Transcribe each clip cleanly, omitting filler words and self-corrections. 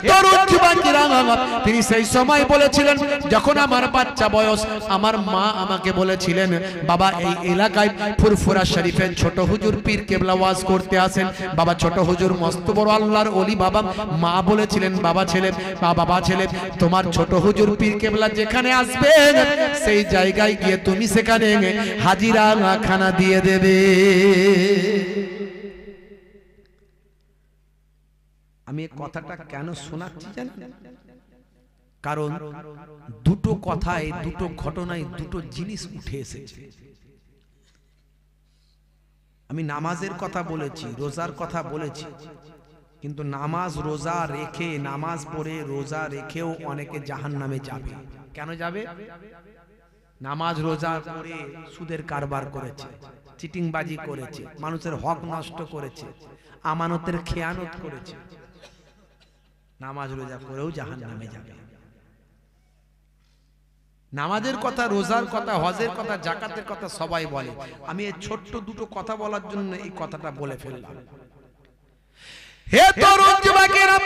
তরুণ যুবকেরা, তিনি সেই সময় বলেছিলেন, যখন আমার বাচ্চা বয়স, আমার মা আমাকে বলেছিলেন, বাবা এই এলাকায় ফুরফুরা শরীফের ছোট হুজুর পীর কেবলা ওয়াজ করতে আসেন। বাবা ছোট হুজুর মস্ত বড় আল্লাহর ওলি। বাবা মা বলেছিলেন, বাবা ছেলে তোমার ছোট হুজুর পীর কেবলা যেখানে আসবেন সেই জায়গায় গিয়ে তুমি সেখানে হাজিরা খানা দিয়ে দেবে। আমি এই কথাটা কেন শোনাচ্ছি জানেন? কারণ দুটো কথায়, দুটো ঘটনায় দুটো জিনিস উঠে এসেছে। আমি নামাজের কথা বলেছি, রোজার কথা বলেছি, কিন্তু নামাজ রোজা রেখে, নামাজ পড়ে রোজা রেখেও অনেকে জাহান্নামে যাবে। কেন যাবে? নামাজ রোজা করে সুদের কারবার করেছে, চিটিংবাজি করেছে, মানুষের হক নষ্ট করেছে, আমানতের খেয়ানত করেছে, নামাজ রোজা করেও জাহান্নামে যাবে। নামাজের কথা, রোজার কথা, হজের কথা, যাকাতের কথা সবাই বলে। আমি এই ছোট্ট দুটো কথা বলার জন্য এই কথাটা বলে ফেললাম। হে তরুণ যুবকেরা,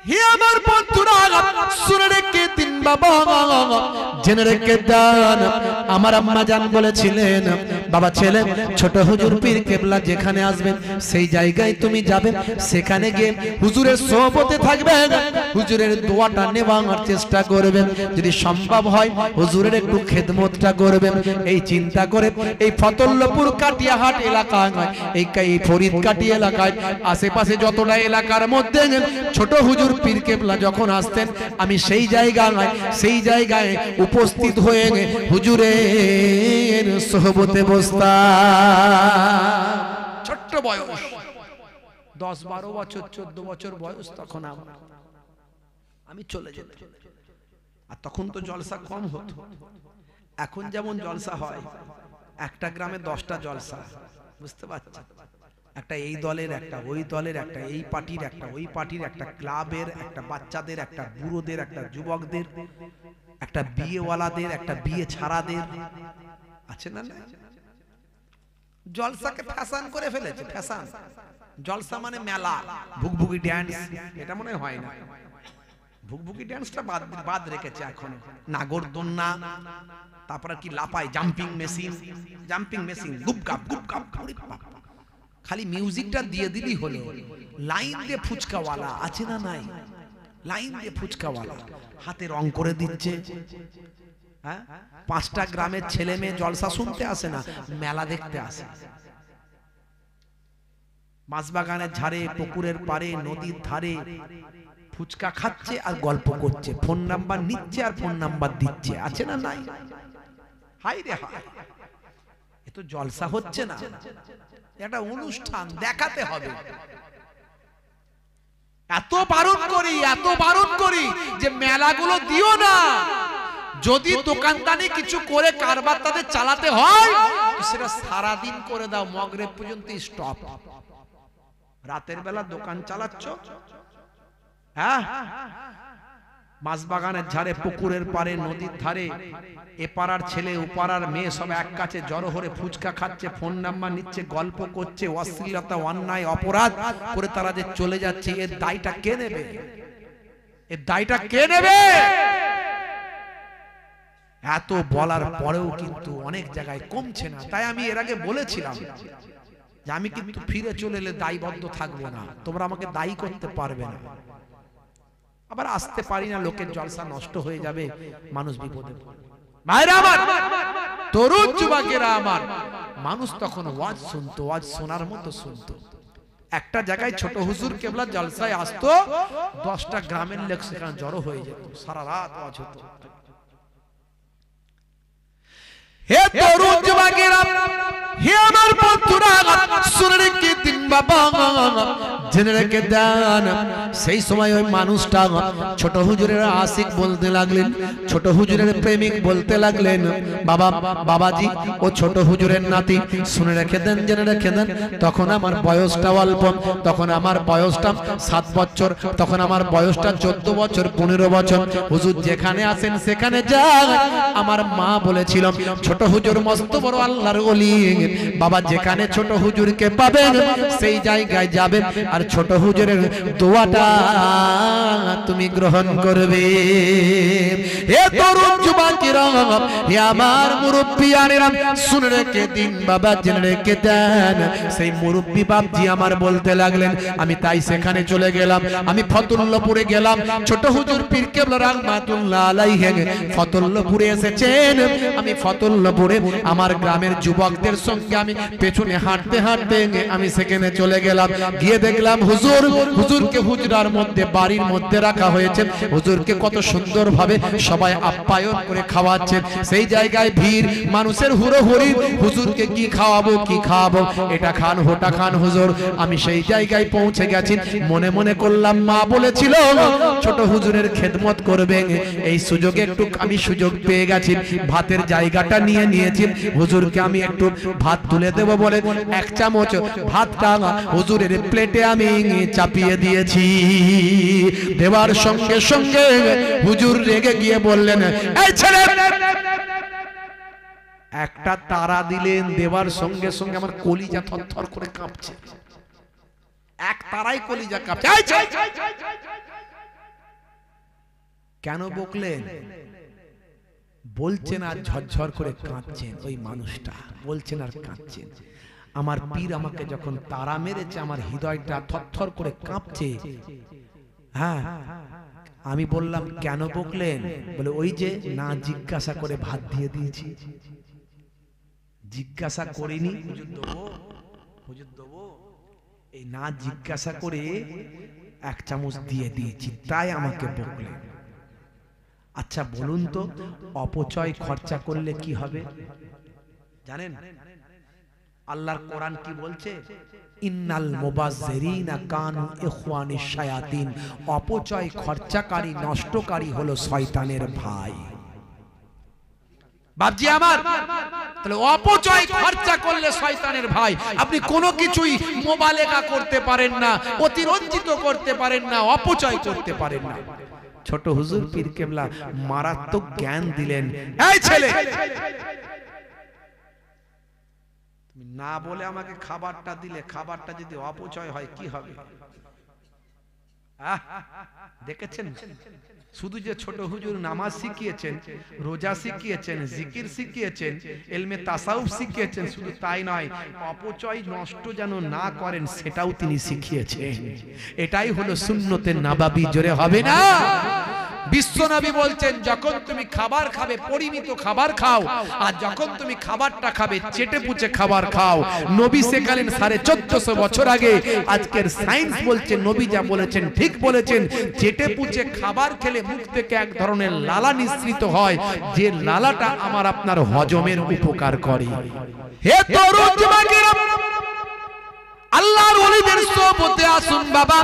হে আমার বন্ধুরা, শুনে রেখে দিন বাবা, জেনে রেখে দেন। আমার আম্মা জান বলেছিলেন, বাবা ছেলে ছোট হুজুর পীর কেবলা যেখানে আসবেন সেই জায়গায় তুমি যাবে, সেখানে গিয়ে হুজুরের সোহবতে থাকবেন, হুজুরের দোয়াটা নেওয়ার চেষ্টা করবেন, যদি সম্ভব হয় হুজুরের একটু খেদমতটা করবেন। এই চিন্তা করে এই ফতল্লপুর কাটিয়াহাট এলাকায়, এই ফরিদ কাটি এলাকায় আশেপাশে যতটা এলাকার মধ্যে ছোট হুজুর পীর কেবলা যখন আসতেন, আমি সেই জায়গায় উপস্থিত হয়ে হুজুরের সোহবতে বসতাম। ছোট্ট বয়স, 10-12 বছর, 14 বছর বয়স তখন আমি চলে যেতাম। আর তখন তো জলসা কম হতো, এখন যেমন জলসা হয়, একটা গ্রামে 10টা জলসা, বুঝতে পারছেন? একটা এই দলের, একটা ওই দলের, একটা এই পার্টির, একটা ওই পার্টির, একটা ক্লাবের, একটা বাচ্চাদের, একটা বুড়োদের, একটা যুবকদের, একটা বিয়েওয়ালাদের, একটা বিয়ে ছাড়াদের, আছে না? জলসাকে ফ্যাশন করে ফেলেছে। ফ্যাশন জলসা মানে মেলা, ভুগভুগি ড্যান্স, এটা মনে হয় না। ভুগভুগি ড্যান্সটা বাদ রেখেছে এখন। নাগরদোলনা, তারপরে কি লাপাই, জাম্পিং মেশিন, গুপগাপ, খালি মিউজিকটা দিয়ে দিলি হলো। লাইন দিয়ে ফুচকাওয়ালা, আছে না নাই? লাইন দিয়ে ফুচকাওয়ালা হাতে রং করে দিচ্ছে। হ্যাঁ, 5টা গ্রামের ছেলে মেয়ে জলসা শুনতে আসে না, মেলা দেখতে আসে। মাছবাগানের ধারে, পুকুরের পারে, নদীর ধারে ফুচকা খাচ্ছে আর গল্প করছে, ফোন নাম্বার নিচ্ছে আর ফোন নাম্বার দিচ্ছে, আছে না নাই? হাই রে হাই, এ তো জলসা হচ্ছে না, একটা অনুষ্ঠান দেখাতে হবে। এত বারণ করি যে মেলাগুলো দিও না। যদি দোকানদানি কিছু করে কারবার তাদের চালাতে হয়, সেটা সারাদিন করে দাও, মগরিব পর্যন্ত স্টপ। রাতের বেলা দোকান চালাচ্ছ, হ্যাঁ, মাছবাগানের ধারে, পুকুরের পারে, নদীর ধারে, এপাড়ার ছেলে ওপাড়ার মেয়ে সব এক কাছে জড়ো হয়ে ফুচকা খাচ্ছে, ফোন নাম্বার নিচ্ছে, গল্প করছে, অশ্লীলতা, অন্যায়, অপরাধ করে তারা যে চলে যাচ্ছে, এর দায়টা কে নেবে? এত বলার পরেও কিন্তু অনেক জায়গায় কমছে না। তাই আমি এর আগে বলেছিলাম যে আমি কিন্তু ফিরে চলে এলে দায়বদ্ধ থাকবো না, তোমরা আমাকে দায়ী করতে পারবে না। আবার আসতে পারি না, লোকের জলসা নষ্ট হয়ে যাবে, মানুষ বিপদে। ভাইরা আমার, তরুণ যুবকেরা আমার, মানুষ তখন ওয়াজ শুনতো, ওয়াজ শোনার মতো শুনতো। একটা জায়গায় ছোট হুজুর কেবলা জলসায় আসতো, 10টা গ্রামের লোক সেখানে জড়ো হয়ে যেত, সারা রাত ওয়াজ হতো। হে তরুণ যুবকেরা, হে আমার বন্ধুরা, শুনে রেখে দিন বাবা, জেনে রেখে দেন। সেই সময় ওই মানুষটা ছোট হুজুরের আশিক বলতে লাগলেন, ছোট হুজুরের প্রেমিক বলতে লাগলেন, বাবাজি ও ছোট হুজুরের নাতি, শুনে রেখে দেন, জেনে রেখে দেন। তখন আমার বয়সটা অল্প, তখন আমার বয়সটা 7 বছর, তখন আমার বয়সটা 14 বছর, 15 বছর। হুজুর যেখানে আসেন সেখানে যান। আমার মা বলেছিল, ছোট হুজুর মস্ত বড় আল্লাহর ওলি, বাবা যেখানে ছোট হুজুরকে পাবেন সেই জায়গায় যাবেন, আর ছোট হুজুরের দোয়াটা তুমি গ্রহণ করবে। হে তরুণ যুবকেরা, হে আমার মুরব্বিয়ানেরা, শুনে রেখে দিন বাবা, জেনে রেখে দেন। সেই মুরব্বি বাপজি আমার বলতে লাগলেন, আমি তাই সেখানে চলে গেলাম। আমি ফতুল্লাপুরে গেলাম। ছোট হুজুর পীর কেবলা রাহমাতুল্লাহ আলাইহি ফতুল্লাপুরে এসেছেন। আমি ফতুল্লাপুরে আমার গ্রামের যুবকদের সঙ্গে আমি পেছনে হাঁটতে হাঁটতে আমি সেখানে চলে গেলাম। গিয়ে দেখলাম হুজুরকে হুজরার মধ্যে, বাড়ির মধ্যে রাখা হয়েছে। হুজুরকে কত সুন্দরভাবে সবাই আপ্যায়ন করে খাওয়াচ্ছে। সেই জায়গায় ভিড়, মানুষের হুড়োহুড়ি। হুজুরকে কি খাওয়াবো, কি খাওয়াবো, এটা খান ওটা খান হুজুর। আমি সেই জায়গায় পৌঁছে গেছি। মনে মনে করলাম, মা বলেছিল ছোট হুজুরের খেদমত করবে, এই সুযোগে একটু আমি সুযোগ পেয়ে গেছি। ভাতের জায়গাটা নিয়ে নিয়েছি। হুজুরকে আমি একটু ভাত তুলে দেব বলে 1 চামচ ভাতটা হুজুরের প্লেটে আমি চাপিয়ে দিয়েছি। দেওয়ার সঙ্গে সঙ্গে হুজুর রেগে গিয়ে বললেন, এই ছেলে, একটা তারা দিলেন। দেওয়ার সঙ্গে সঙ্গে আমার কলিজা থরথর করে কাঁপছে। এক তারাই কলিজা কাঁপছে। কেন বকলেন? বলছেন আর ঝরঝর করে কাঁদছেন। ওই মানুষটা বলছেন আর কাঁদছেন। আমার পীর আমাকে যখন তারা মেরেছে, আমার হৃদয়টা থরথর করে কাঁপছে। হ্যাঁ, আমি বললাম, কেন বকলেন? বলে, ওই যে না জিজ্ঞাসা করে ভাত দিয়ে দিয়েছি। জিজ্ঞাসা করিনি, হুজুর দেবো, হুজুর দেবো, এই না জিজ্ঞাসা করে 1 চামচ দিয়ে দিয়েছি, তাই আমাকে বকলেন। আচ্ছা বলুন তো, অপচয় খরচা করলে কি হবে জানেন? আল্লাহর কোরআন কি বলছে? ইন্নাল মুবাজ্জিরিনা কানু ইখওয়ানিশ শায়াতিন। অপচয় খরচাকারী, নষ্টকারী হলো শয়তানের ভাই। বাপজি আমার, তাহলে অপচয় খরচা করলে শয়তানের ভাই। আপনি কোনো কিছুই মোবালেগা করতে পারেন না, অতিরঞ্জিত করতে পারেন না, অপচয় করতে পারেন না। ছোট হুজুর পীর কেবলা মারাত্মক জ্ঞান দিলেন। এই ছেলে, তুমি না বলে আমাকে খাবারটা দিলে, খাবারটা যদি অপচয় হয় কি হবে? দেখেছেন? শুধু যে ছোট হুজুর নামাজ শিখিয়েছেন, রোজা শিখিয়েছেন, জিকির শিখিয়েছেন, ইলমে তাসাউফ শিখিয়েছেন, শুধু তাই নয়, অপচয় নষ্ট যেন না করেন সেটাও তিনি শিখিয়েছেন। এটাই হলো সুন্নতে নববী। জোরে হবে না? বিশ্বনবী বলছেন, যখন তুমি খাবার খাবে পরিমিত খাবার খাও, আর যখন তুমি খাবারটা খাবে চেটে পুচে খাবার খাও। নবী শেখালেন 1450 বছর আগে। আজকের সায়েন্স বলছে নবী যা বলেছেন ঠিক বলেছেন। চেটে পুচে খাবার খেলে মুখ থেকে এক ধরনের লালা নিঃসৃত হয়, যে লালাটা আমার আপনার হজমের উপকার করে। হে তরুণ যুবকেরা, আল্লাহর ওলিদের সোহবতে আসুন বাবা।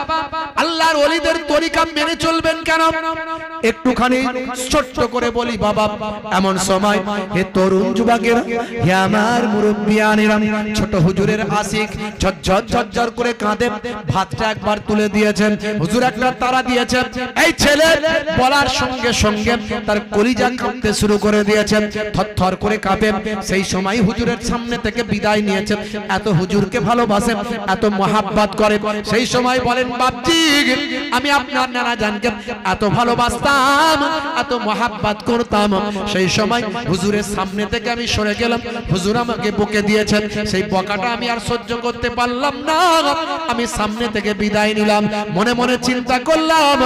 আল্লাহর ওলিদের তরিকা মেনে চলবেন কেন? একটুখানি ছোট্ট করে বলি বাবা। এমন সময় হে তরুণ যুবকেরা, হে আমার মুরব্বিয়ানেরা, ছোট হুজুরের আশিক ঝরঝর ঝরঝর করে কাঁদে। ভাতটা একবার তুলে দিয়েছেন, হুজুর একটা তারা দিয়েছেন। এই ছেলে বলার সঙ্গে সঙ্গে তার কলিজা কাঁপতে শুরু করে দিয়েছেন, থরথর করে কাঁপে। সেই সময় হুজুরের সামনে থেকে বিদায় নিয়েছেন। এত হুজুরকে ভালোবাসেন, এত মহাব্বত করে। সেই সময় বলেন, বাপজি আমি আপনার নানা জানকে এত ভালোবাসতাম, এত মহাব্বত করতাম। সেই সময় হুজুরের সামনে থেকে আমি সরে গেলাম। হুজুর আমাকে বকে দিয়েছেন, সেই বকাটা আমি আর সহ্য করতে পারলাম না। আমি সামনে থেকে বিদায় নিলাম। মনে মনে চিন্তা করলাম,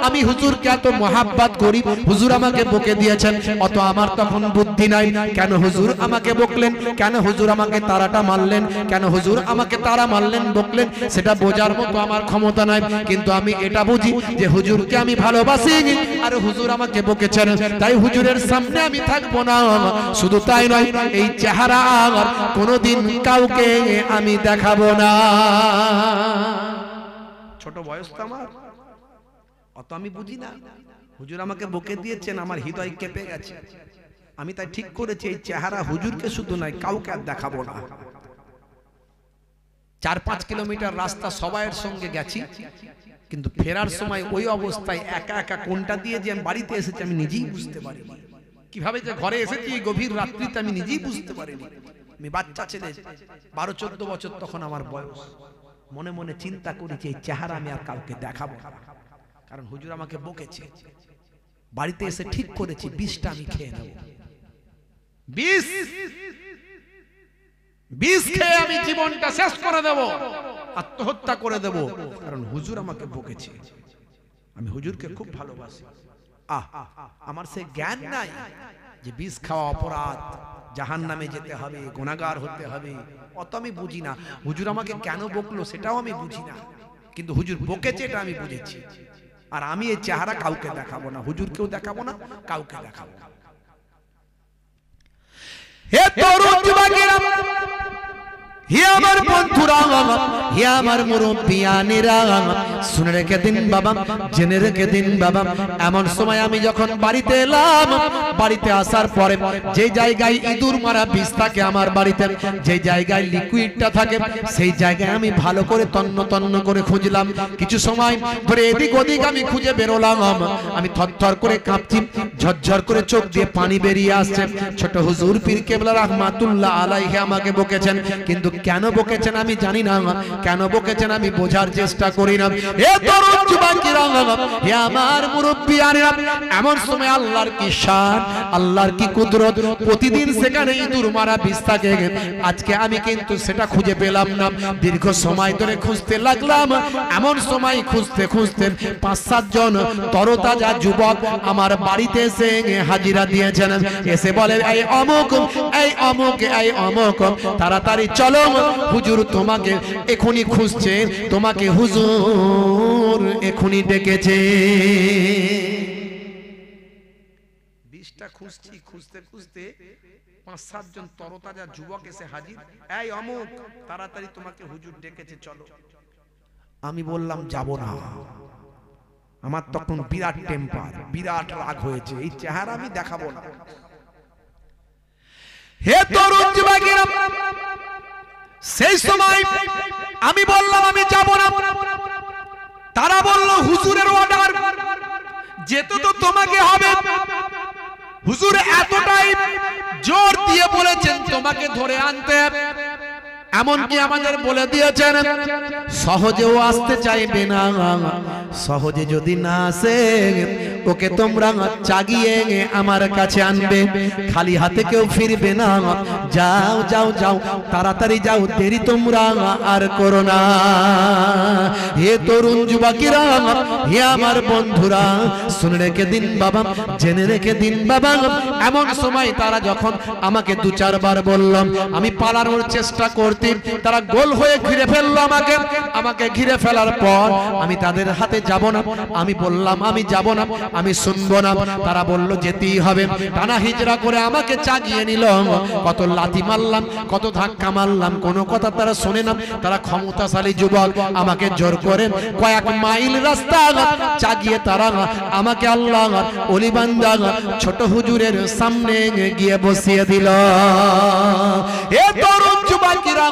আমি হুজুরকে এত মহাব্বত করি, হুজুর আমাকে বকে দিয়েছেন, অত আমার তখন বুদ্ধি নাই। কেন হুজুর আমাকে বকলেন? কেন হুজুর আমাকে তারাটা মারলেন? কেন হুজুর আমাকে তারা মারলেন, বকলেন? সেটা বোঝার মতো আমার ক্ষমতা নাই। কিন্তু আমি এটা বুঝি যে হুজুরকে আমি ভালোবাসি, আর হুজুর আমাকে বকেছেন, তাই হুজুরের সামনে আমি থাকবো না। শুধু তাই নয়, এই চেহারা কোনোদিন কাউকে আমি দেখাবো না। ছোট বয়স তো আমার, অত আমি বুঝি না। হুজুর আমাকে বকে দিয়েছেন, আমার হৃদয় কেঁপে গেছে। আমি তাই ঠিক করেছি, এই চেহারা হুজুরকে শুধু নয়, কাউকে আর দেখাবো না। 4-5 কিলোমিটার রাস্তা সবাইয়ের সঙ্গে গেছি, কিন্তু ফেরার সময় ওই অবস্থায় একা একা কোনটা দিয়ে যে আমি বাড়িতে এসেছি আমি নিজেই বুঝতে পারিনি। কিভাবে যে ঘরে এসেছি গভীর রাত্রিতে আমি নিজেই বুঝতে পারিনি। আমি বাচ্চা ছেলে, 12-14 বছর তখন আমার বয়স। মনে মনে চিন্তা করেছি এই চেহারা আমি আর কাউকে দেখাবো না, কারণ হুজুর আমাকে বকেছে। বাড়িতে এসে ঠিক করেছি বিষটা আমি খেয়ে নেব, বিষ খেয়ে আমি জীবনটা শেষ করে দেব, আত্মহত্যা করে দেব, কারণ হুজুর আমাকে বকেছে। আমি হুজুরকে খুব ভালোবাসি। আমার সে জ্ঞান নাই যে বিষ খাওয়া অপরাধ, জাহান্নামে যেতে হবে, গুনাহগার হতে হবে, অত আমি বুঝি না। হুজুর আমাকে কেন বকলো সেটাও আমি বুঝি না, কিন্তু হুজুর বকেছে এটা আমি বুঝেছি। আর আমি এই চেহারা কাউকে দেখাবো না, হুজুরকেও দেখাবো না, কাউকে দেখাবো না। হে তরুণ যুবকেরা, হে আমার বন্ধুরা, হে আমার মুরব্বিয়ানেরা, শুনে রেখে দিন বাবা, জেনে রেখে দিন বাবা। এমন সময় আমি যখন বাড়িতে এলাম, বাড়িতে আসার পরে যে জায়গায় ইঁদুর মারা বিষ থাকে আমার বাড়িতে, যে জায়গায় লিকুইডটা থাকে, সেই জায়গায় আমি ভালো করে তন্ন তন্ন করে খুঁজলাম। কিছু সময় ধরে এদিক ওদিক আমি খুঁজে বেরোলাম। আমি থরথর করে কাঁপছি, ঝরঝর করে চোখ দিয়ে পানি বেরিয়ে আসছে। ছোট হুজুর পীর কেবলা রাহমাতুল্লাহ আলাইহি আমাকে বকেছেন, কিন্তু কেন বকেছেন আমি জানি না, কেন বকেছেন আমি বোঝার চেষ্টা করি না। হে তরুণ যুবকেরা, হে আমার মুরব্বিয়ানেরা, এমন সময় আল্লাহর কি শান, আল্লাহর কি কুদরত, প্রতিদিন সেখানে ইঁদুর মারা বিষ থাকে। আজকে আমি কিন্তু সেটা খুঁজে পেলাম না। দীর্ঘ সময় ধরে খুঁজতে লাগলাম। এমন সময় খুঁজতে খুঁজতে 5-7 জন তরতাজা যুবক আমার বাড়িতে এসে হাজিরা দিয়েছেন। এসে বলে, এই অমুক, এই অমুক, এই অমুক, তাড়াতাড়ি চলো, হুজুর তোমাকে এখনই খুঁজছে, তোমাকে হুজুর এখনই ডেকেছে। বিষটা খুঁজছি, খুঁজতে খুঁজতে 5-7 জন তরতাজা যুবক এসে হাজির। এই অমুক, তাড়াতাড়ি তোমাকে হুজুর ডেকেছে, চলো। আমি বললাম যাব না। আমার তখন বিরাট টেম্পার, বিরাট রাগ হয়েছে, এই চেহারা আমি দেখাবো না। হে তরুণ যুবকেরা, সেই সময় আমি বললাম আমি যাব না। তারা বলল, হুজুরের অর্ডার, যেতে তো তোমাকে হবে। হুজুর এতটাই জোর দিয়ে বলেছেন তোমাকে ধরে আনতে, এমনকি আমাদের বলে দিয়েছেন সহজেও আসতে চাইবে না, সহজে যদি না আসে ওকে তোমরা চাগিয়ে আমার কাছে আনবে, খালি হাতে কেউ ফিরবে না। যাও যাও যাও, তাড়াতাড়ি যাও, দেরি তোমরা আর করো না। হে তরুণ যুবকেরা, হে আমার বন্ধুরা, শুনে রেখে দিন বাবা, জেনে রেখে দিন বাবা। এমন সময় তারা যখন আমাকে 2-4 বার বললাম, আমি পালানোর চেষ্টা করতে, তারা গোল হয়ে ঘিরে ফেললো আমাকে। আমাকে ঘিরে ফেলার পর আমি তাদের হাতে যাব না। আমি বললাম আমি যাব না, আমি শুনবো না। তারা বলল যেতেই হবে। টানা হিজরা করে আমাকে চাগিয়ে নিল। কত লাথি মারলাম, কত ধাক্কা মারলাম, কোনো কথা তারা শোনে না। তারা ক্ষমতাশালী যুবক, আমাকে জোর করে কয়েক মাইল রাস্তা চাগিয়ে তারা আমাকে আল্লাহ ওলি বান্দা ছোট হুজুরের সামনে গিয়ে বসিয়ে দিল। এ তরুণ যুবকেরা,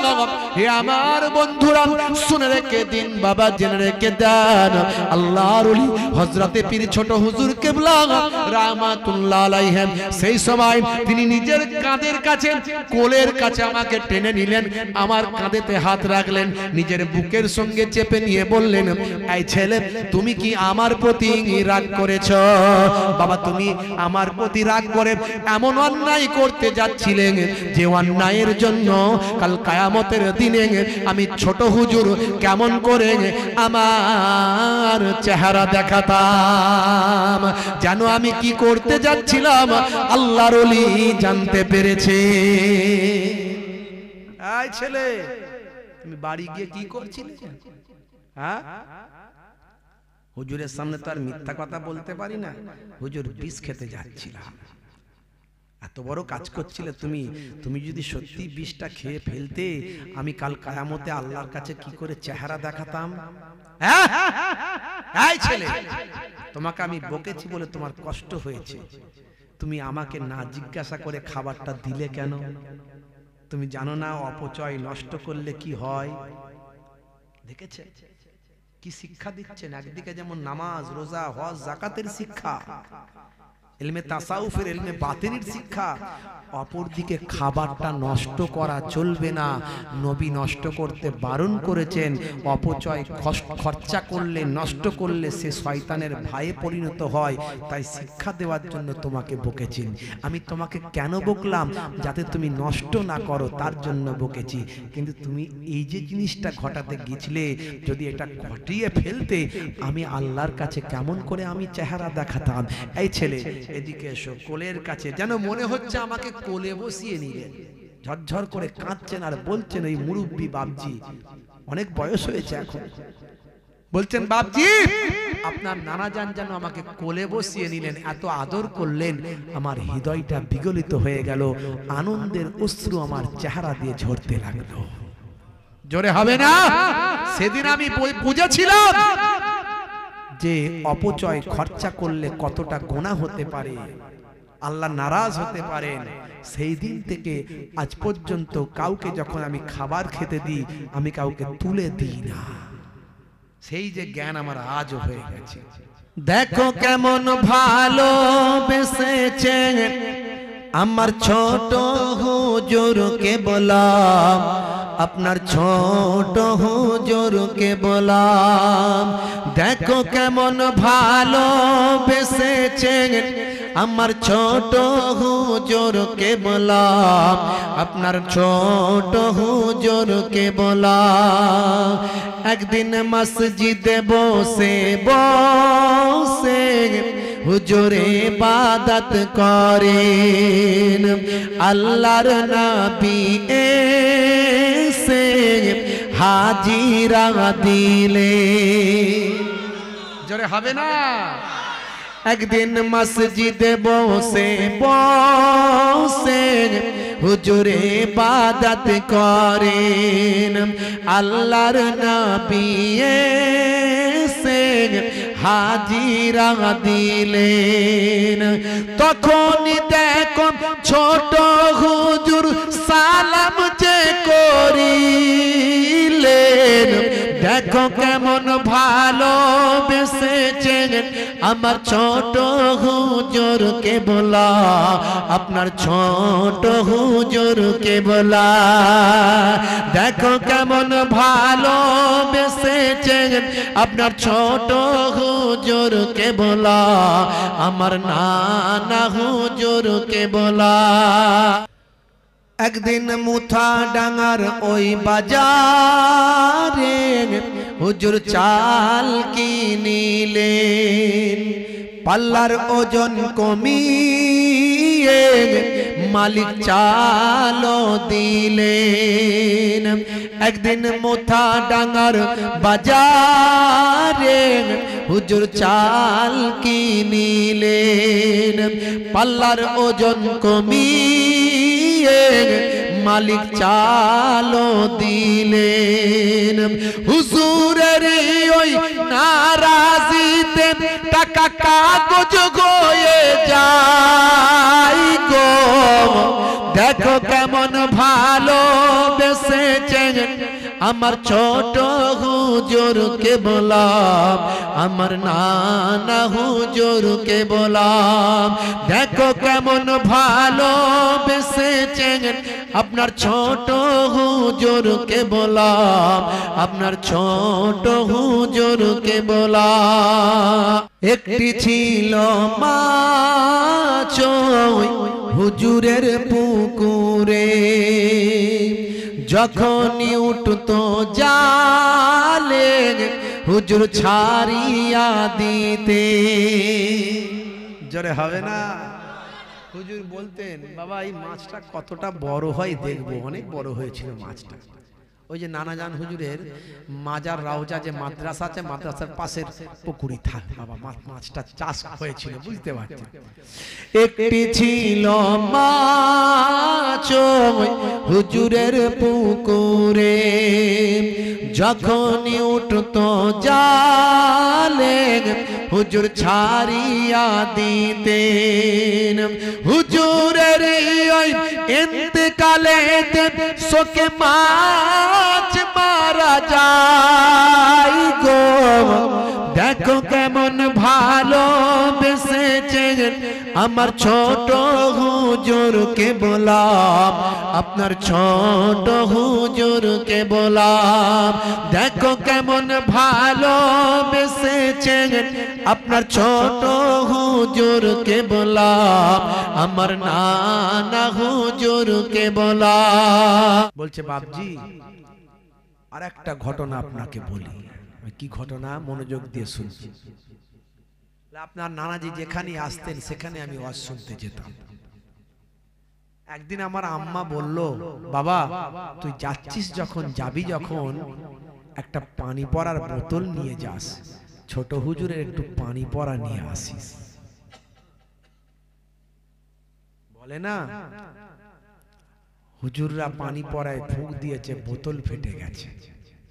হে আমার বন্ধুরা, শুনে রেখে দিন বাবা, জেনে রেখে দেন, আল্লাহর ওলি হযরতে পীর ছোট হুজুর কেবলা রাহমাতুল্লাহ আলাইহি সেই সময় তিনি নিজের কাঁধের কাছে, কোলের কাছে আমাকে টেনে নিলেন, আমার কাঁধেতে হাত রাখলেন, নিজের বুকের সঙ্গে চেপে নিয়ে বললেন, এই ছেলে, তুমি কি আমার প্রতি রাগ করেছ? বাবা, তুমি আমার প্রতি রাগ করে এমন অন্যায় করতে যাচ্ছিলেন যে অন্যায়ের জন্য কাল কিয়ামতের দিনে আমি ছোট হুজুর কেমন করে আমার চেহারা দেখাতাম, জানো আমি কি করতে যাচ্ছিলাম, আল্লাহর ওলি জানতে পেরেছে। এই ছেলে, তুমি বাড়ি গিয়ে কি করছিলে? হ্যাঁ, হুজুরের সামনে তো আর মিথ্যা কথা বলতে পারি না, হুজুর বিষ খেতে যাচ্ছিলাম। এত বড় কাজ করছিলে তুমি, তুমি যদি সত্যি বিষটা খেয়ে ফেলতে, আমি কাল কিয়ামতে আল্লাহর কাছে কি করে চেহারা দেখাতাম? এই ছেলে, তোমাকে আমি বকেছি বলে তোমার কষ্ট হয়েছে, তুমি আমাকে না জিজ্ঞাসা করে খাবারটা দিলে কেন? তুমি জানো না অপচয় নষ্ট করলে কি হয়? দেখেছে কি শিক্ষা দিচ্ছেন? একদিকে যেমন নামাজ, রোজা, হজ, যাকাতের শিক্ষা, ইলমে তাসাউফের ইলমে বাতিনের শিক্ষা। অপরদিকে খাবারটা নষ্ট করা চলবে না, নবী নষ্ট করতে বারণ করেছেন। অপচয় খরচা করলে, নষ্ট করলে সে শয়তানের ভাইয়ে পরিণত হয়। তাই শিক্ষা দেওয়ার জন্য তোমাকে বকেছি। আমি তোমাকে কেন বকলাম? যাতে তুমি নষ্ট না করো, তার জন্য বকেছি। কিন্তু তুমি এই যে জিনিসটা ঘটাতে গিয়েছিলে, যদি এটা ঘটিয়ে ফেলতে, আমি আল্লাহর কাছে কেমন করে আমি চেহারা দেখাতাম। এই ছেলে এদিকে এসো, কোলের কাছে, যেন মনে হচ্ছে আমাকে কোলে বসিয়ে নিলেন। ঝরঝর করে কাঁদছেন আর বলছেন, ওই মুরব্বী বাপজি, অনেক বয়স হয়েছে এখন, বলছেন বাপজি আপনার নানা জান যেন আমাকে কোলে বসিয়ে নিলেন, এত আদর করলেন, আমার হৃদয়টা বিগলিত হয়ে গেল, আনন্দের অশ্রু আমার চেহারা দিয়ে ঝরতে লাগলো। জোরে হবে না? সেদিন আমি বুঝেছিলাম যে অপচয় খরচা করলে কতটা গুনাহ হতে পারে, আল্লাহ নারাজ হতে পারেন। সেই দিন থেকে আজ পর্যন্ত কাউকে যখন আমি খাবার খেতে দিই, আমি কাউকে তুলে দিই না। সেই যে জ্ঞান আমার আজও হয়ে গেছে। দেখো কেমন ভালো বেসেছে আমার ছোট হুজুরকে বলাম, আপনার ছোট হুজুরকে বলাম। দেখো কেমন ভালো বেসেছেন আমার ছোট হুজুরকে বলাম, আপনার ছোট হুজুরকে বলাম। একদিন মসজিদে বসে বসে হুজুরে ইবাদত করেন, আল্লাহর নবী এসে হাজিরা দিলে। জোরে হবে না? একদিন মসজিদে বসে বসে হুজুরে ইবাদত করেন, আল্লাহর নবী এসে হাজিরা দিলেন। তখনই দেখো ছোট হুজুর সালাম যে করিলেন। দেখো কেমন ভালো বেসেছেন আমার ছোট হুজুরকে বলা, আপনার ছোট হুজুরকে বলা। দেখো কেমন ভালো বেসেছেন আপনার ছোট হুজুরকে বলা, আমার নানা হুজুরকে বলা। একদিন মুথা ডাঙ্গার ওই বাজারে হুজুর চাল কিনিলেন, পাল্লার ওজন কমিয়ে মালিক চাল দিলেন। একদিন মুথা ডাঙ্গার বাজারে হুজুর চাল কিনিলেন, পাল্লার ওজন কমিয়ে মালিক চাল দিলেন। হুজুরের ওই নারাজিতে টাকা কাগজ হয়ে যায় গো। দেখো কেমন ভালো বেসেছেন আমার ছোট হুজুরকে বলাম, আমার নানা হুজুরকে বলাম। দেখো কেমন ভালো বেসেছেন আপনার ছোট হুজুরকে বলাম, আপনার ছোট হুজুরকে বলাম। একটি ছিল মাছ হুজুরের পুকুরে, যখনই উঠতো জালে হুজুর ছাড়িয়া দিতে। জোরে হবে না? হুজুর বলতেন, বাবা এই মাছটা কতটা বড় হয় দেখবো। অনেক বড় হয়েছিল মাছটা। ওই যে নানা জান হুজুরের মাজার রাউজা যে মাদ্রাসা আছে, মাদ্রাসার পাশের পুকুরি থাক বাবা, মাছটা চাষ হয়েছিল, বুঝতে পারছেন। একটি ছিল মাছ হুজুরের পুকুরে, যখনই উঠতো জালে হুজুর ছাড়িয়া দিতেন। হুজুরের ওই ইন্তেকালে শোকে মাছ মারা যায় গো। দেখো কেমন ভালো বেসেছেন আমার ছোট হুজুরকে বললাম, আপনার ছোট হুজুরকে বললাম, দেখো কেমন ভালোবেসেছেন আপনার ছোট হুজুরকে বললাম, আমার নানা হুজুরকে বললাম। বলছে বাপজি আর একটা ঘটনা আপনাকে বলি। কি ঘটনা? মনোযোগ দিয়ে শুনছি। আপনার নানাজি যেখানে আসতেন সেখানে আমি ওয়াজ শুনতে যেতাম। একদিন আমার আম্মা বলল, বাবা তুই যাচ্ছিস যখন, যাবি যখন, একটা পানি পড়ার বোতল নিয়ে যাস, ছোট হুজুরের একটু পানি পড়া নিয়ে আসিস। বলে না হুজুররা পানি পড়ায় ফুঁক দিয়েছে, বোতল ফেটে গেছে।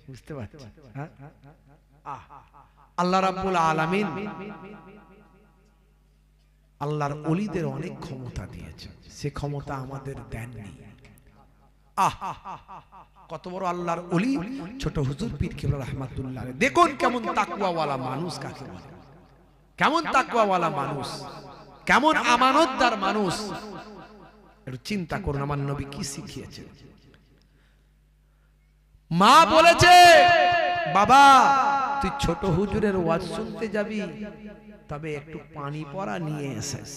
বুঝতে পারছেন? আল্লাহ রাব্বুল আলামিন আল্লাহর ওলিদের অনেক ক্ষমতা দিয়েছে, সে ক্ষমতা আমাদের দেননি। কত বড় আল্লাহর ওলি ছোট হুজুর পীর কেবলা রাহমাতুল্লাহ আলাইহি। দেখুন কেমন তাকওয়াওয়ালা মানুষ কাকে বলে, কেমন তাকওয়াওয়ালা মানুষ, কেমন আমানতদার মানুষ। একটু চিন্তা করুন আমার নবী কি শিখিয়েছেন। মা বলেছে, বাবা তুই ছোট হুজুরের ওয়াজ শুনতে যাবি, তবে একটু পানি পড়া নিয়ে এসেস,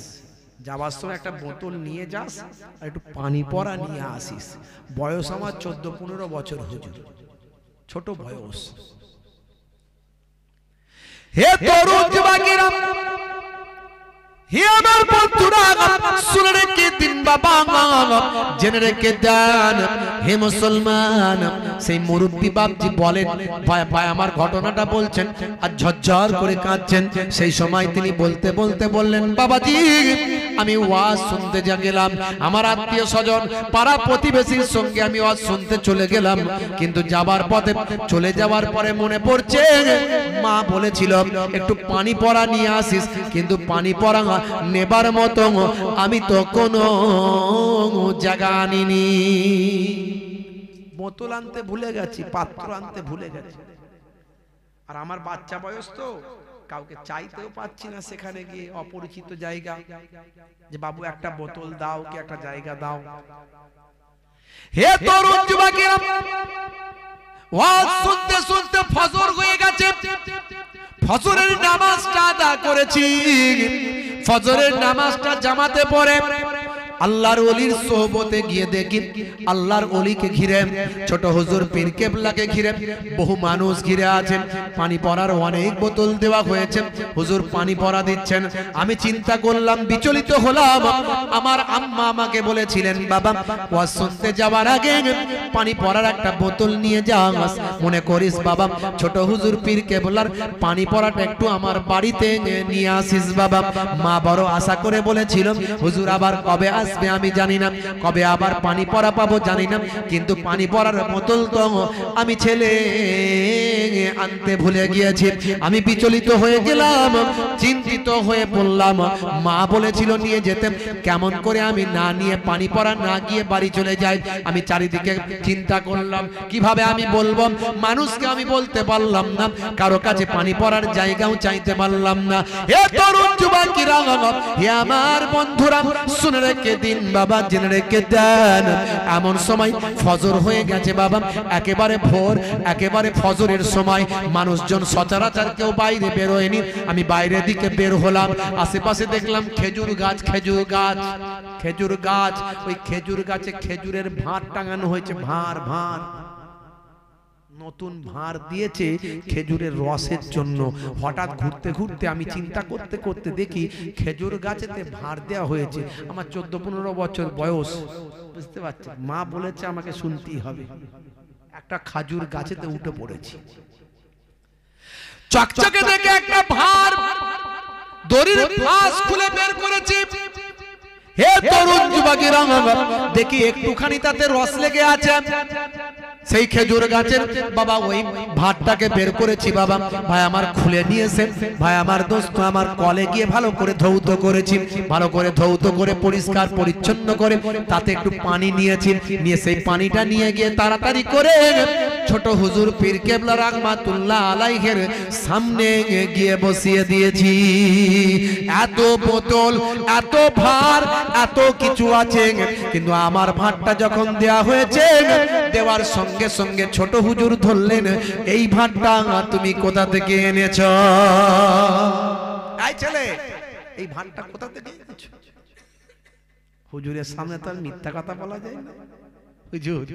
যাবার সময় একটা বোতল নিয়ে যাস আর একটু পানি পড়া নিয়ে আসিস। বয়স আমার 14-15 বছর হুজুর, ছোট বয়স। হে তরুণ যুবকেরা, হে আমার বন্ধুরা, শুনে রেখে দিন বাবা, জেনে রেখে দেন হে মুসলমান। সেই মুরব্বী বাপজি বলেন, ভাই ভাই আমার ঘটনাটা বলছেন আর ঝরঝর করে কাঁদছেন। সেই সময় তিনি বলতে বলতে বললেন, বাবাজি আমি ওয়াজ শুনতে যা গেলাম, আমার আত্মীয় স্বজন পাড়া প্রতিবেশীর সঙ্গে আমি ওয়াজ শুনতে চলে গেলাম, কিন্তু যাবার পথে, চলে যাওয়ার পরে মনে পড়ছে মা বলেছিল একটু পানি পড়া নিয়ে আসিস, কিন্তু পানি পড়া নেবার মতো আমি তো কোনো জায়গা আনিনি। বোতল আনতে ভুলে গেছি, পাত্র আনতে ভুলে গেছি। আর আমার বাচ্চা বয়স তো, কাউকে চাইতেও পাচ্ছি না সেখানে গিয়ে, অপরিচিত জায়গা, যে বাবু একটা বোতল দাও, কি একটা জায়গা দাও। হে তরুণ যুবকেরা, ওয়াজ শুনতে শুনতে ফজর হয়ে গেছে। ফজরের নামাজটা আদা করেছি, ফজরের নামাজটা জামাতে পড়ে আল্লাহর ওলির সোহবতে গিয়ে দেখি আল্লাহর ওলিকে ঘিরে, ছোট হুজুর পীর কেবলাকে ঘিরে বহু মানুষ ঘিরে আছেন। পানি পড়ার অনেক বোতল দেওয়া হয়েছে, হুজুর পানি পড়া দিচ্ছেন। আমি চিন্তা করলাম, বিচলিত হলাম। আমার আম্মা আমাকে বলেছিলেন, বাবা ওয়াজ শুনতে যাওয়ার আগে পানি পড়ার একটা বোতল নিয়ে যাস, মনে করিস বাবা ছোট হুজুর পীর কেবলার পানি পড়াটা একটু আমার বাড়িতে নিয়ে আসিস বাবা। মা বড় আশা করে বলেছিল, হুজুর আবার কবে আসবে আমি জানি না, কবে আবার পানি পড়া পাবো জানি না, কিন্তু পানি পড়ার বোতল তো আমি ছেলে আনতে ভুলে গিয়েছি। আমি বিচলিত হয়ে গেলাম, চিন্তিত হয়ে পড়লাম। মা বলেছিল নিয়ে যেতে, কেমন করে আমি না নিয়ে পানি পড়া না গিয়ে বাড়ি চলে যাই। আমি চারিদিকে চিন্তা করলাম, কিভাবে আমি বলবো, মানুষকে আমি বলতে পারলাম না, কারো কাছে পানি পড়ার জায়গাও চাইতে পারলাম না। হে তরুণ যুবকেরা, হে আমার বন্ধুরা, শুনে রেখে দিন বাবা, জেনে রেখে দেন, এমন সময় ফজর হয়ে গেছে বাবা, একেবারে ভোর, একেবারে ফজরের সময়। মানুষজন সচরাচর কেউ বাইরে বেরোয়নি। আমি বাইরের দিকে বের হলাম, আশেপাশে দেখলাম খেজুর গাছ, খেজুর গাছ, খেজুর গাছ। ওই খেজুর গাছে খেজুরের ভাঁড় টাঙানো হয়েছে, ভাঁড় ভাঁড়, নতুন ভাঁড় দিয়েছে খেজুরের রসের জন্য। হঠাৎ ঘুরতে ঘুরতে আমি চিন্তা করতে করতে দেখি খেজুর গাছেতে ভাঁড় দেওয়া হয়েছে। আমার 14-15 বছর বয়স, বুঝতে পারছেন? মা বলেছে আমাকে শুনতেই হবে। একটা খেজুর গাছেতে উঠে পড়েছি, চকচকে দেখে একটা ভাঁড় দড়ির ফাঁস খুলে বের করেছি। হে তরুণ যুবকেরা, দেখি একটুখানি তাতে রস লেগে আছে। সেই খেজুর গাছের বাবা ওই ভাতটাকে বের করেছি বাবা। ভাই আমার খুলে নিয়েছে, ভাই আমার দোস্ত আমার কলে গিয়ে ভালো করে ধৌত করেছি, ভালো করে ধৌত করে পরিষ্কার পরিচ্ছন্ন করে তাতে একটু পানি নিয়েছি, নিয়ে সেই পানিটা নিয়ে গিয়ে তাড়াতাড়ি করে ছোট হুজুর পীর কেবলা রাহমাতুল্লাহ আলাইহির সামনে গিয়ে বসিয়ে দিয়েছি। এত বোতল, এত ভার, এত কিছু আছে, কিন্তু আমার ভাতটা যখন দেয়া হয়েছে, দেওয়ার সঙ্গে সঙ্গে ছোট হুজুর ধরলেন, এই ভাতটা তুমি কোথা থেকে এনেছো? এই ছেলে, এই ভাতটা কোথা থেকে এনেছো? হুজুরের সামনে তো আর মিথ্যা কথা বলা যায় না। হুজুর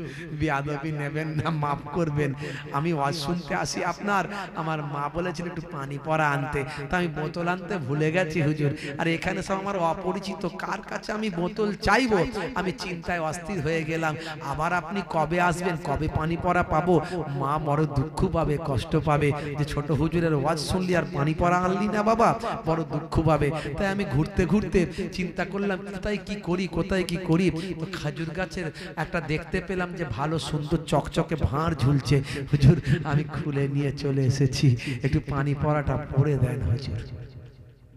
বেয়াদবি নেবেন না, মাফ করবেন, আমি ওয়াজ শুনতে আসি আপনার, আমার মা বলেছিল একটু পানি পড়া আনতে, তা আমি বোতল আনতে ভুলে গেছি হুজুর। আর এখানে সব আমার অপরিচিত, কার কাছে আমি বোতল চাইবো? আমি চিন্তায় অস্থির হয়ে গেলাম, আবার আপনি কবে আসবেন, কবে পানি পড়া পাবো? মা বড় দুঃখ পাবে, কষ্ট পাবে যে ছোট হুজুরের ওয়াজ শুনলি আর পানি পড়া আনলি না বাবা, বড় দুঃখ পাবে। তাই আমি ঘুরতে ঘুরতে চিন্তা করলাম কোথায় কি করি, কোথায় কি করি। তো খাজুর গাছের একটা দেখতে পেলাম যে ভালো সুন্দর চকচকে ভাঁড় ঝুলছে, হুজুর আমি খুলে নিয়ে চলে এসেছি, একটু পানি পড়াটা পড়ে দেন হুজুর।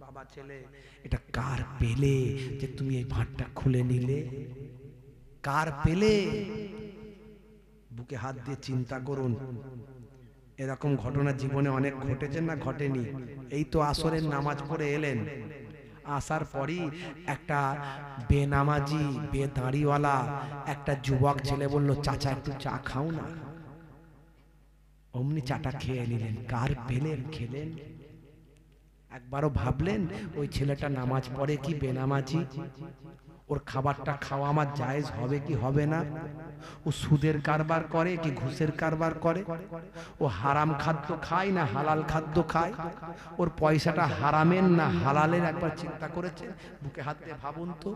বাবা ছেলে, এটা কার পেলে যে তুমি এই ভাঁড়টা খুলে নিলে? কার পেলে? বুকে হাত দিয়ে চিন্তা করুন। এরকম ঘটনা জীবনে অনেক ঘটেছে না ঘটেনি? এই তো আসরের নামাজ পড়ে এলেন, আসার পরই একটা বেনামাজি বেদাড়িওয়ালা একটা যুবক ছেলে বলল, চাচা একটু চা খাও না। অমনি চাটা খেয়ে নিলেন। কার পেলেন, খেলেন? একবারও ভাবলেন ওই ছেলেটা নামাজ পড়ে কি বেনামাজি? ওর খাবারটা খাওয়া আমার জায়েজ হবে কি হবে না? ও সুদের কারবার করে কি ঘুষের কারবার করে? ও হারাম খাদ্য খায় না হালাল খাদ্য খায়? ওর পয়সাটা হারামের না হালালের একবার চিন্তা করেছেন? বুকে হাত দিয়ে ভাবুন তো।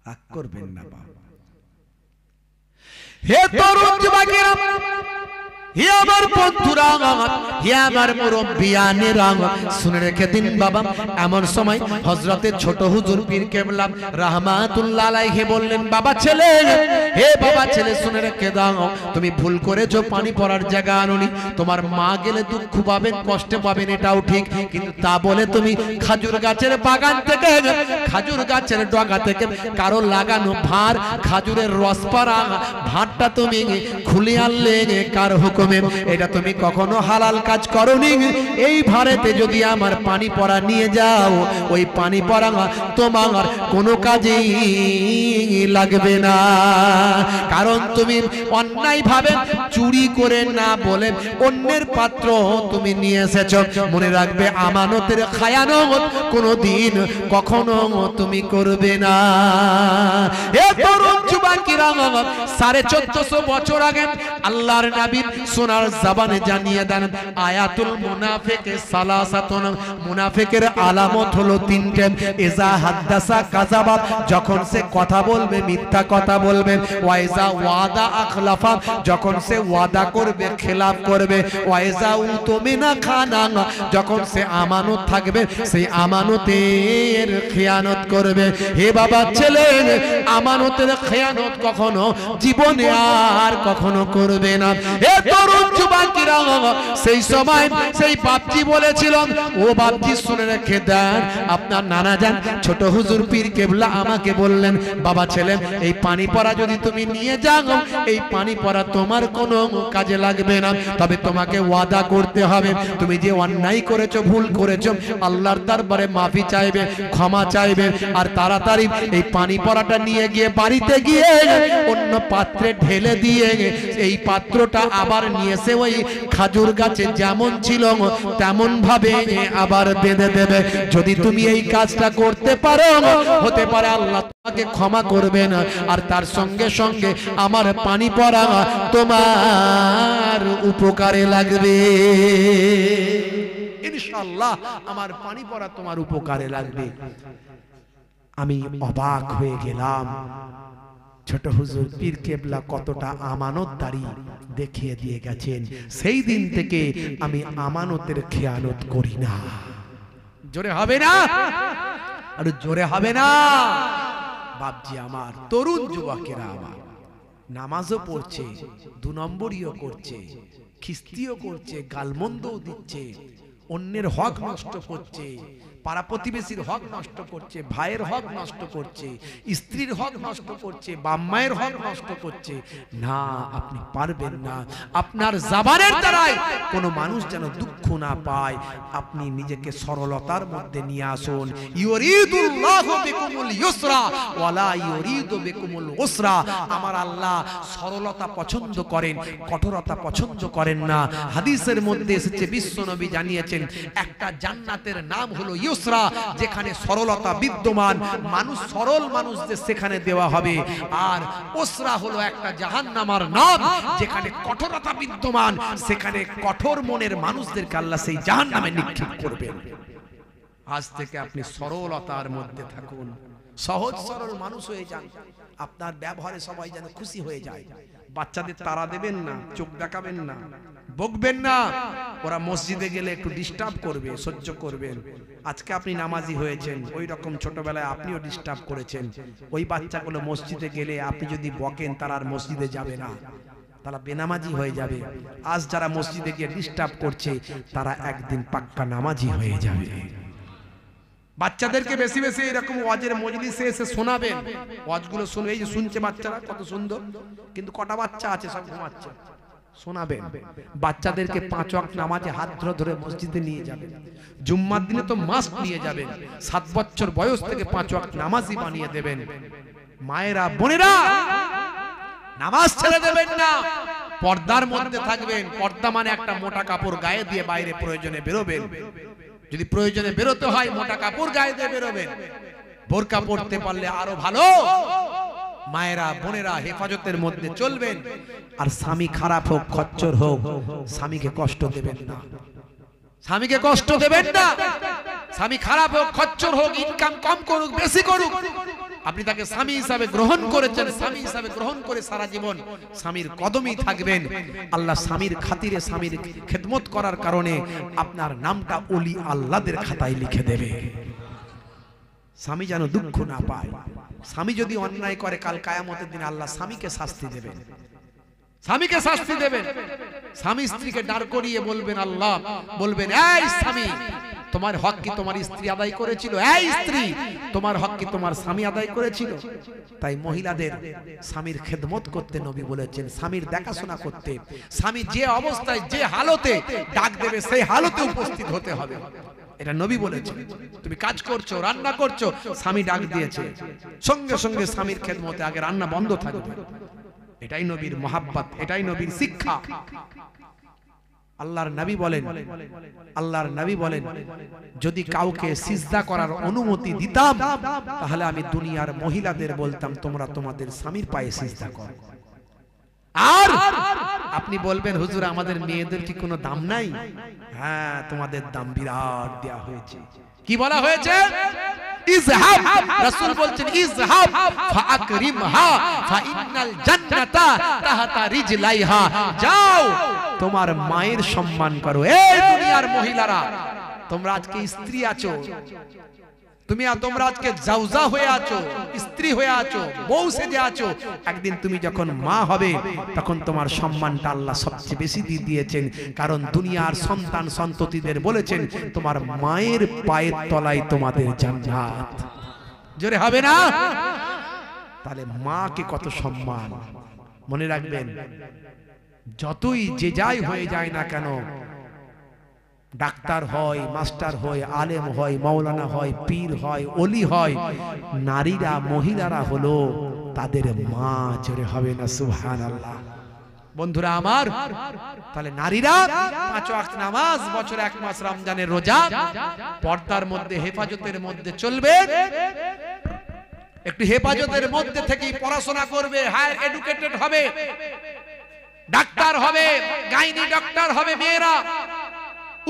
রাগ করবেন না বাবা। হে তরুণ যুবকেরা, হে আমার বন্ধুরা, হে আমার মুরব্বিয়ানেরা, শুনে রেখে দিন বাবা। এমন সময় হযরতে ছোট হুজুর পীর কেবলা রাহমাতুল্লাহ আলাইহি বললেন, বাবা ছেলে, হে বাবা ছেলে, শুনে রেখে দাও, তুমি ভুল করেছো, পানি পড়ার জায়গা আনোনি। তোমার মা গেলে দুঃখ পাবেন, কষ্ট পাবেন, এটাও ঠিক, কিন্তু তা বলে তুমি খাজুর গাছের বাগান থেকে, খাজুর গাছের ডগা থেকে কারো লাগানো ভার, খাজুরের রস পড়া ভাতটা তুমি খুলে আনলে কার হুকুম? এটা তুমি কখনো হালাল কাজ করনি। এই ভারেতে যদি আমার পানি পড়া নিয়ে যাও, ওই পানি পড়া তোমার কোনো কাজেই লাগবে না, কারণ তুমি অন্যায় ভাবে চুরি করে না বলে অন্যের পাত্র তুমি নিয়ে এসেছো। মনে রাখবে, আমানতের খায়ানত কোনোদিন কখনো তুমি করবে না। এ তরুণ যুবকেরা, 1450 বছর আগে আল্লাহর নবী সোনার জবানে জানিয়ে দেন, আয়াতুল মুনাফিক সালাসাতুন, মুনাফিকের আলামত হলো তিনটে। ইজা হাদাসা কাযাবা, যখন সে কথা বলবে মিথ্যা কথা বলবে। ওয়াইজা ওয়াদা আখলাফা, যখন সে ওয়াদা করবে খেলাফ করবে। ওয়াইজা উতুমিনা খানা, যখন সে আমানত থাকবে সেই আমানতের খেয়ানত করবে। হে বাবা ছেলে, আমানতের খেয়ানত কখনো জীবনে আর কখনো করবে না। হে তরুণ যুবকেরা, সেই সময় সেই বাপজি বলেছিল, ও বাপজি শুনে রেখে দেন, আপনার নানা জান ছোট হুজুর পীর কেবলা আমাকে বললেন, বাবা ছেলে, এই পানি পড়া যদি তুমি নিয়ে যাও, এই পানি পড়া তোমার কোনো কাজে লাগবে না, তবে তোমাকে ওয়াদা করতে হবে, তুমি যে অন্যায় করেছো, ভুল করেছো, আল্লাহর দরবারে মাফি চাইবে, ক্ষমা চাইবে, আর তাড়াতাড়ি এই পানি পড়াটা নিয়ে গিয়ে বাড়িতে গিয়ে অন্য পাত্রে ঢেলে দিয়ে এই পাত্রটা আবার নিয়ে এসে ওই খাজুর গাছে যেমন ছিল তেমন ভাবে আবার বেঁধে দেবে। যদি তুমি এই কাজটা করতে পারো, হতে পারে আল্লাহ তোমাকে ক্ষমা করবেন, আর তার সঙ্গে সঙ্গে আমার পানি পড়া তোমার উপকারে লাগবে। ইনশাআল্লাহ আমার পানি পড়া তোমার উপকারে লাগবে। আমি অবাক হয়ে গেলাম, ছোট হুজুর পীর কেবলা কতটা আমানতদারি দেখিয়ে দিয়ে গেছেন। সেই দিন থেকে আমি আমানতের খেয়ানত করি না। জোরে হবে না? আর জোরে হবে না? বাপজি আমার, তরুণ যুবকেরা আমার, নামাজও পড়ছে, 2 নম্বরিও করছে, খিস্তিও করছে, গালমন্দও দিচ্ছে, অন্যের হক নষ্ট করছে, পাড়া প্রতিবেশীর হক নষ্ট করছে, ভাইয়ের হক নষ্ট করছে, স্ত্রীর হক নষ্ট করছে, বাপ মায়ের হক নষ্ট করছে। না, আপনি পারবেন না। আপনার জবানের দ্বারাই কোনো মানুষ যেন দুঃখ না পায়। আপনি নিজেকে সরলতার মধ্যে নিয়ে আসুন। ইউরিদুল্লাহু বিকুমুল ইউসরা ওয়ালা ইউরিদু বিকুমুল উসরা। আমার আল্লাহ সরলতা পছন্দ করেন, কঠোরতা পছন্দ করেন না। হাদিসের মধ্যে এসেছে, বিশ্বনবী জানিয়েছেন, একটা জান্নাতের নাম হলো ইউসরা, যেখানে সরলতা বিদ্যমান, মানুষ সরল মানুষদের সেখানে দেওয়া হবে। আর উসরা হলো একটা জাহান্নামের নাম, যেখানে কঠোরতা বিদ্যমান, সেখানে কঠোর মনের মানুষদেরকে আল্লাহ সেই জাহান্নামে নিক্ষেপ করবেন। আজ থেকে আপনি সরলতার মধ্যে থাকুন, সহজ সরল মানুষ হয়ে যান। আপনার ব্যবহারে সবাই যেন খুশি হয়ে যায়। বাচ্চাদের তাড়া দেবেন না, চোখ দেখাবেন না, বকবেন না। ওরা মসজিদে গেলে একটু ডিস্টার্ব করবে, সহ্য করবেন। আজকে আপনি নামাজি হয়েছেন, ওই রকম ছোটবেলায় আপনিও ডিস্টার্ব করেছেন। ওই বাচ্চাগুলো মসজিদে গেলে আপনি যদি বকেন, তারা আর মসজিদে যাবে না, তারা বেনামাজি হয়ে যাবে। আজ যারা মসজিদে গিয়ে ডিস্টার্ব করছে, তারা একদিন পাক্কা নামাজি হয়ে যাবে। বাচ্চাদেরকে বেশি বেশি এরকম ওয়াজের মজলিসে এসে শোনাবেন। ওয়াজগুলো শুনবে, এই যে শুনছে বাচ্চারা কত সুন্দর, কিন্তু কটা বাচ্চা আছে সব ঘুমাচ্ছে। শোনাবেন বাচ্চাদেরকে 5 ওয়াক্ত নামাজে হাত ধরে ধরে মসজিদে নিয়ে যাবেন। জুম্মার দিনে তো মাস্ক নিয়ে যাবেন। 7 বছর বয়স থেকে 5 ওয়াক্ত নামাজি বানিয়ে দেবেন। মায়েরা, বোনেরা, নামাজ ছেড়ে দেবেন না, পর্দার মধ্যে থাকবেন। পর্দা মানে একটা মোটা কাপড় গায়ে দিয়ে বাইরে প্রয়োজনে বেরোবেন। যদি প্রয়োজনে বেরোতে হয়, মোটা কাপড় গায়ে দিয়ে বেরোবেন। বোরকা পরতে পারলে আরো ভালো। মায়েরা, বোনেরা, হেফাজতের মধ্যে চলবেন। আর স্বামী খারাপ হোক, খচ্চর হোক, স্বামীকে কষ্ট দেবেন না, স্বামীকে কষ্ট দেবেন না। স্বামী খারাপ হোক, খচ্চর হোক, ইনকাম কম করুক, বেশি করুক, আপনি তাকে স্বামী হিসাবে গ্রহণ করেছেন। স্বামী হিসাবে গ্রহণ করে সারা জীবন স্বামীর কদমেই থাকবেন। আল্লাহ স্বামীর খাতিরে, স্বামীর খেদমত করার কারণে আপনার নামটা ওলি আল্লাহদের খাতায় লিখে দেবে। স্বামী যেন দুঃখ না পায়। স্বামী যদি অন্যায় করে, কাল কিয়ামতের দিন আল্লাহ স্বামীকে শাস্তি দেবেন, স্বামীকে শাস্তি দেবেন। স্বামী স্ত্রীকে দাঁড় করিয়ে বলবেন, আল্লাহ বলবেন, এই স্বামী, তোমার হক কি তোমার স্ত্রী আদায় করেছিল? এই স্ত্রী, তোমার হক কি তোমার স্বামী আদায় করেছিল? তাই মহিলাদের স্বামীর খেদমত করতে নবী বলেছেন, স্বামীর দেখাশোনা করতে। স্বামী যে অবস্থায়, যে হালতে ডাক দেবে, সেই হালতে উপস্থিত হতে হবে। এটা নবী বলেছেন। তুমি কাজ করছো, রান্না করছো, স্বামী ডাক দিয়েছে, সঙ্গে সঙ্গে স্বামীর খেদমতে আগে রান্না বন্ধ থাকবে। এটাই নবীর মহাব্বত, এটাই নবীর শিক্ষা। আল্লাহর নবী বলেন, যদি কাউকে সিজদা করার অনুমতি দিতাম, তাহলে আমি দুনিয়ার মহিলাদের বলতাম, তোমরা তোমাদের স্বামীর পায়ে সিজদা করো। আর আপনি বলবেন, হুজুর, আমাদের মেয়েদের কি কোনো দাম নাই? হ্যাঁ, তোমাদের দাম বিরাট দেয়া হয়েছে। কি বলা হয়েছে? ইজহাব, রাসূল বলছেন, ইজহাব ফাআকরিমহা ফাইন্নাল জান্নাতা তাহতা রিজলাইহা। যাও, তোমার মায়ের সম্মান করো। এই দুনিয়ার মহিলারা, তোমরা আজকে স্ত্রী আছো, তোমরা আজকে জাওজা হয়ে আছো, স্ত্রী হয়ে আছো, বউ সেজে আছো। একদিন তুমি যখন মা হবে, তখন তোমার সম্মানটা আল্লাহ সবচেয়ে বেশি দিয়ে দিয়েছেন। কারণ দুনিয়ার সন্তান সন্ততিদের বলেছেন, তোমার মায়ের পায়ের তলায় তোমাদের জান্নাত। জোরে হবে না? তাহলে মাকে কত সম্মান। মনে রাখবেন, যতই যে যাই হয়ে যায় না কেন, ডাক্তার হয়, মাস্টার হয়, আলেম হয়, মাওলানা হয়, পীর হয়, ওলি হয়, নারীরা, মহিলারা হলো তাদের মা। জোরে হবে না সুবহানাল্লাহ? বন্ধুরা আমার, তাহলে নারীরা 5 ওয়াক্ত নামাজ, বছরে 1 মাস রমজানের রোজা, পর্দার মধ্যে, হেফাজতের মধ্যে চলবে। একটু হেফাজতের মধ্যে থেকে পড়াশোনা করবে, হায়ার এডুকেটেড হবে, ডাক্তার হবে, গাইনি ডক্টর হবে। মেয়েরা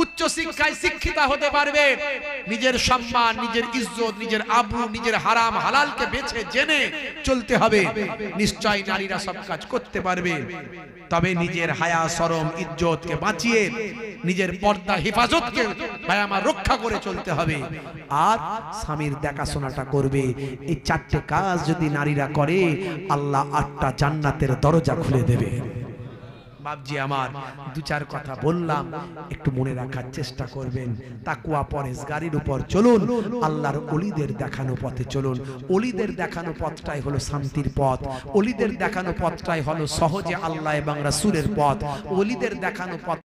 উচ্চ শিক্ষায় শিক্ষিতা হতে পারবে। নিজের সম্মান, নিজের ইজ্জত, নিজের আবরু, নিজের হারাম হালালকে বেছে জেনে চলতে হবে। নিশ্চয় নারীরা সব কাজ করতে পারবে, তবে নিজের হায়া, শরম, ইজ্জতকে বাঁচিয়ে নিজের পর্দা, হেফাজতকে আমার রক্ষা করে চলতে হবে। আর স্বামীর দেখাশোনাটা করবে। এই 4টে কাজ যদি নারীরা করে, আল্লাহ 8টা জান্নাতের দরজা খুলে দেবে। বাপজি আমার দু চার কথা বললাম, একটু মনে রাখার চেষ্টা করবেন। তাকওয়া পরহেজগারির উপর চলুন, আল্লাহর ওলিদের দেখানো পথে চলুন। ওলিদের দেখানো পথটাই হলো শান্তির পথ, ওলিদের দেখানো পথটাই হলো সহজে আল্লাহ এবং রাসূলের পথ, ওলিদের দেখানো পথ